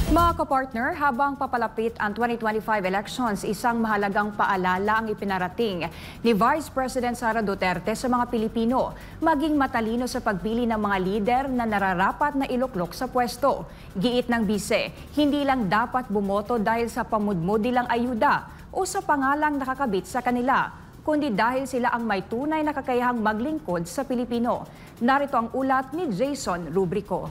Mga kapartner, habang papalapit ang 2025 elections, isang mahalagang paalala ang ipinarating ni Vice President Sara Duterte sa mga Pilipino, maging matalino sa pagpili ng mga lider na nararapat na iluklok sa pwesto. Giit ng bise, hindi lang dapat bumoto dahil sa pamudmudi lang ayuda o sa pangalang nakakabit sa kanila, kundi dahil sila ang may tunay na kakayahang maglingkod sa Pilipino. Narito ang ulat ni Jason Rubrico.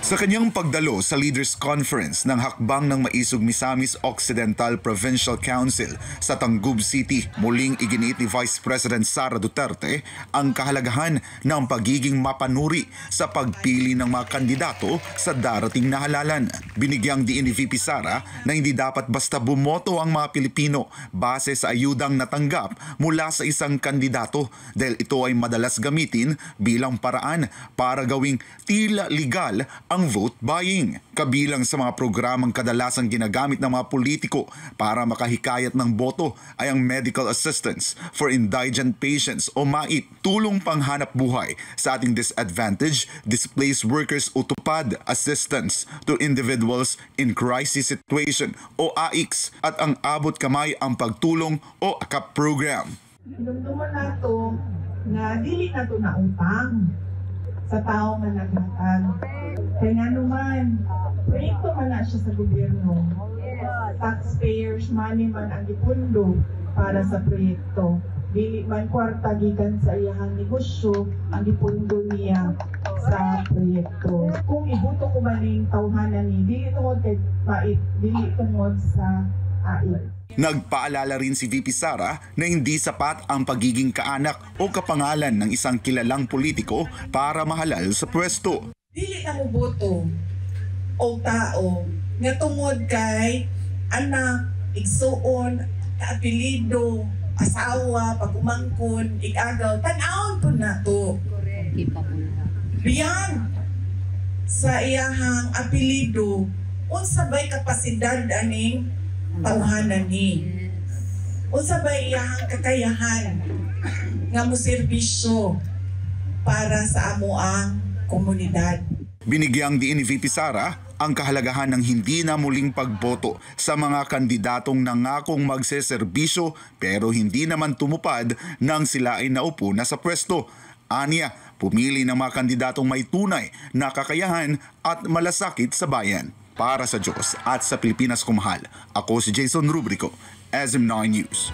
Sa kanyang pagdalo sa Leaders Conference ng hakbang ng Maisog Misamis Occidental Provincial Council sa Tangub City, muling iginiit ni Vice President Sara Duterte ang kahalagahan ng pagiging mapanuri sa pagpili ng mga kandidato sa darating na halalan. Binigyang diin ni VP Sara na hindi dapat basta bumoto ang mga Pilipino base sa ayudang natanggap mula sa isang kandidato dahil ito ay madalas gamitin bilang paraan para gawing tila legal ang vote buying. Kabilang sa mga programang kadalasang ginagamit ng mga politiko para makahikayat ng boto ay ang Medical Assistance for Indigent Patients o MAIP, tulong panghanap buhay sa ating disadvantaged, displaced workers o TUPAD, Assistance to Individuals in Crisis Situation o AICS, at ang Abot Kamay ang Pagtulong o AKAP program. Hinumduman nato na dili nato na utang sa tao nga naghatag. Kaya nga naman, proyekto man na siya sa gobyerno. Taxpayers money man ang ipundo para sa proyekto. Dili man kwarta gikan sa iyahang negosyo ang ipundo niya sa proyekto. Kung ibuto ko man yung tawhanan ni, dili tungod kay pait, dili tungod sa AIC. Nagpaalala rin si VP Sara na hindi sapat ang pagiging kaanak o kapangalan ng isang kilalang politiko para mahalal sa pwesto. Dili na mo boto o tao nga tungod kay anak, igsuon, apelido, asawa, pagumangkon, igagaw, tan-awon po na to. Beyond sa iyahang apelido, unsabay kapasidad aning tawhanan ni. Unsabay iyahang kakayahan nga mo serbisyo para sa amoang komunidad. Binigyang diin ni VP Sara ang kahalagahan ng hindi na muling pagboto sa mga kandidatong nangakong magseserbisyo pero hindi naman tumupad nang sila ay naupo na sa pwesto. Aniya, pumili ng mga kandidatong may tunay na kakayahan at malasakit sa bayan. Para sa Diyos at sa Pilipinas kumahal, ako si Jason Rubrico, SM9 News.